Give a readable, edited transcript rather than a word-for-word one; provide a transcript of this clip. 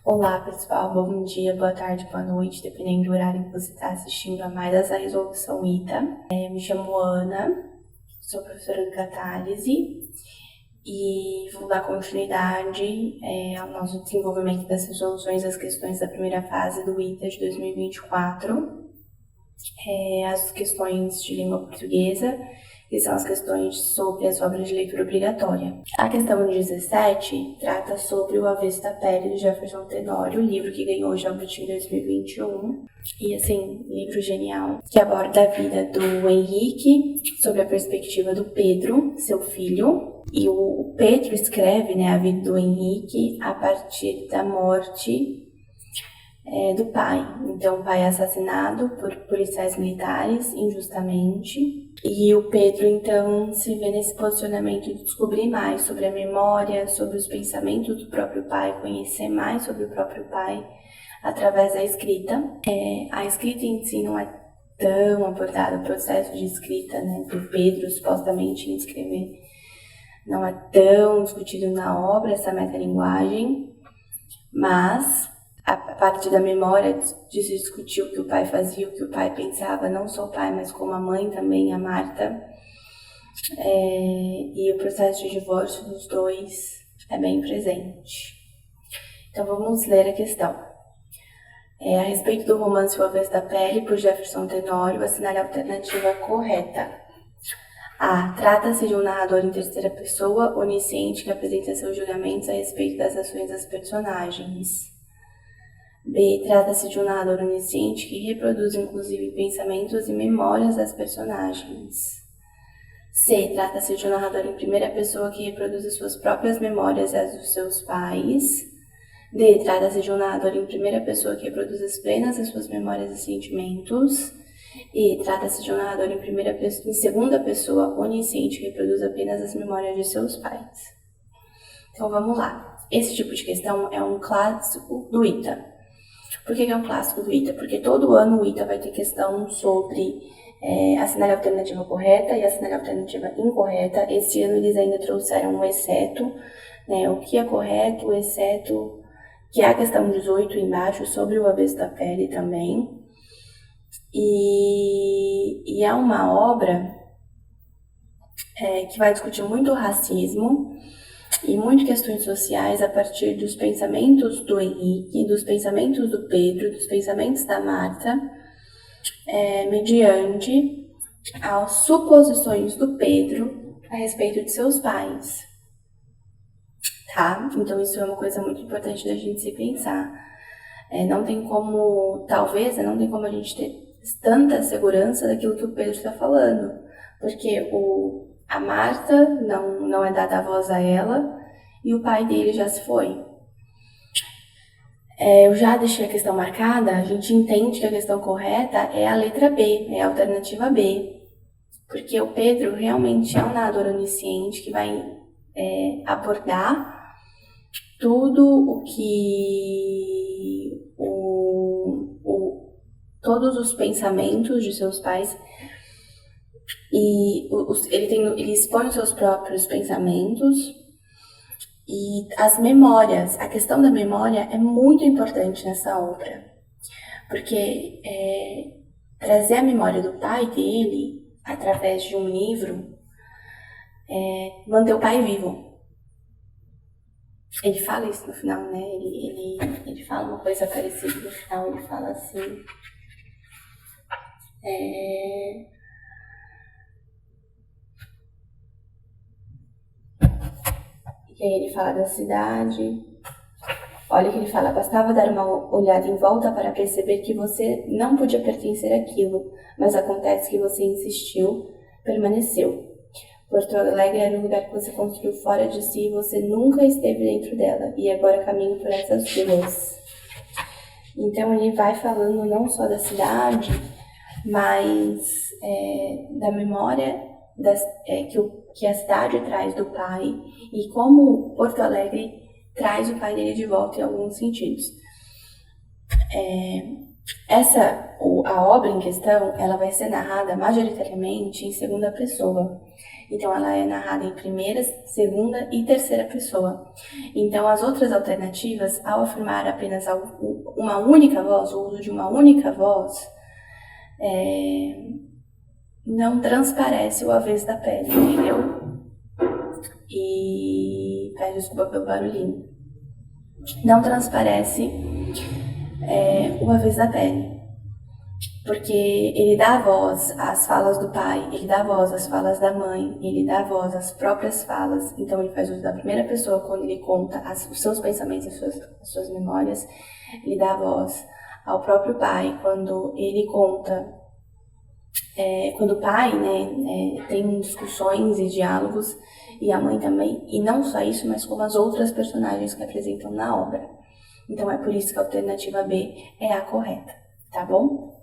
Olá pessoal, bom dia, boa tarde, boa noite, dependendo do horário que você está assistindo a mais essa resolução ITA. Me chamo Ana, sou professora de catálise e vou dar continuidade ao nosso desenvolvimento das resoluções das questões da primeira fase do ITA de 2024. As questões de língua portuguesa, que são as questões sobre as obras de leitura obrigatória. A questão 17 trata sobre O Avesso da Pele, do Jefferson Tenório, livro que ganhou o Jabuti em 2021. E assim, livro genial, que aborda a vida do Henrique, sobre a perspectiva do Pedro, seu filho. E o Pedro escreve, a vida do Henrique a partir da morte do pai. Então, o pai é assassinado por policiais militares injustamente. E o Pedro, então, se vê nesse posicionamento de descobrir mais sobre a memória, sobre os pensamentos do próprio pai, conhecer mais sobre o próprio pai através da escrita. A escrita em si não é tão abordada, o processo de escrita do Pedro, supostamente em escrever, não é tão discutido na obra, essa metalinguagem, mas a partir da memória de se discutir o que o pai fazia, o que o pai pensava, não só o pai, mas como a mãe também, a Marta. E o processo de divórcio dos dois é bem presente. Então vamos ler a questão. A respeito do romance O Avesso da Pele, por Jefferson Tenório, assinale a alternativa correta. A. Trata-se de um narrador em terceira pessoa, onisciente, que apresenta seus julgamentos a respeito das ações das personagens. B. Trata-se de um narrador onisciente que reproduz inclusive pensamentos e memórias das personagens. C. Trata-se de um narrador em primeira pessoa que reproduz as suas próprias memórias e as dos seus pais. D. Trata-se de um narrador em primeira pessoa que reproduz apenas as suas memórias e sentimentos. E. Trata-se de um narrador em segunda pessoa onisciente que reproduz apenas as memórias de seus pais. Então vamos lá. Esse tipo de questão é um clássico do ITA. Por que é um clássico do ITA? Porque todo ano o ITA vai ter questão sobre assinale a alternativa correta e assinale a alternativa incorreta. Esse ano eles ainda trouxeram um exceto, o que é correto, exceto, que é a questão 18 embaixo, sobre o avesso da pele também. E é uma obra que vai discutir muito o racismo e muito questões sociais a partir dos pensamentos do Henrique, dos pensamentos do Pedro, dos pensamentos da Marta, mediante as suposições do Pedro a respeito de seus pais. Tá? Então isso é uma coisa muito importante da gente se pensar. Não tem como a gente ter tanta segurança daquilo que o Pedro está falando, porque a Marta não é dada a voz a ela e o pai dele já se foi. Eu já deixei a questão marcada, a gente entende que a questão correta é a letra B, é a alternativa B, porque o Pedro realmente é um narrador onisciente que vai abordar tudo o que todos os pensamentos de seus pais, e ele expõe os seus próprios pensamentos e as memórias. A questão da memória é muito importante nessa obra, porque trazer a memória do pai dele através de um livro manter o pai vivo. Ele fala isso no final, ele fala uma coisa parecida no final, ele fala assim... E aí ele fala da cidade. Olha o que ele fala: bastava dar uma olhada em volta para perceber que você não podia pertencer àquilo, mas acontece que você insistiu, permaneceu. Porto Alegre era um lugar que você construiu fora de si e você nunca esteve dentro dela, e agora caminho por essas ruas. Então ele vai falando não só da cidade, mas da memória que a cidade traz do pai e como Porto Alegre traz o pai dele de volta em alguns sentidos. A obra em questão, ela vai ser narrada majoritariamente em segunda pessoa. Então, ela é narrada em primeira, segunda e terceira pessoa. Então, as outras alternativas, ao afirmar apenas uma única voz, o uso de uma única voz, não transparece o avesso da pele, entendeu? E peço desculpa pelo barulhinho. Não transparece o avesso da pele. Porque ele dá voz às falas do pai, ele dá voz às falas da mãe, ele dá voz às próprias falas. Então ele faz uso da primeira pessoa quando ele conta os seus pensamentos, as suas memórias. Ele dá voz ao próprio pai quando ele conta, quando o pai, tem discussões e diálogos, e a mãe também. E não só isso, mas como as outras personagens que apresentam na obra. Então é por isso que a alternativa B é a correta, tá bom?